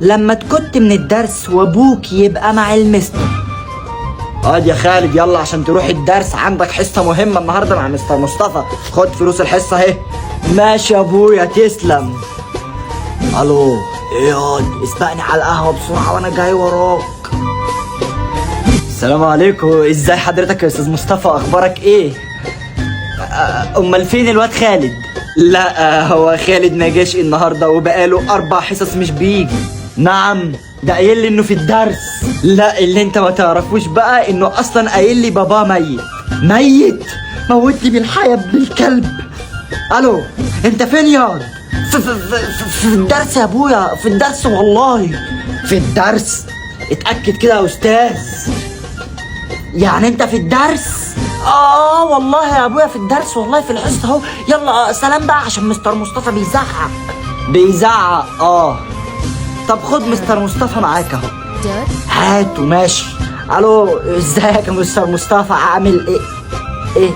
لما تكت من الدرس وابوك يبقى مع المستر. اقعد يا خالد يلا عشان تروح الدرس، عندك حصة مهمة النهاردة مع مستر مصطفى. خد فلوس الحصة اهي. ماشي يا ابويا تسلم. الو اقعد اسبقني على القهوة بسرعة وانا جاي وراك. السلام عليكم، ازاي حضرتك يا استاذ مصطفى، اخبارك ايه؟ امال فين الواد خالد؟ لا هو خالد ما جاش النهارده وبقاله 4 حصص مش بيجي. نعم ده قايل لي انه في الدرس. لا اللي انت ما تعرفوش بقى انه اصلا قايل لي باباه ميت. ميت؟ موتني بالحياة ابن الكلب. الو انت فين ياض؟ في الدرس يا ابويا، في الدرس والله. في الدرس؟ اتأكد كده يا استاذ. يعني انت في الدرس؟ والله يا ابويا في الدرس والله، في الحصه اهو. يلا سلام بقى عشان مستر مصطفى بيزعق. طب خد مستر مصطفى معاك اهو. هاته ماشي. الو ازيك يا مستر مصطفى، عامل ايه؟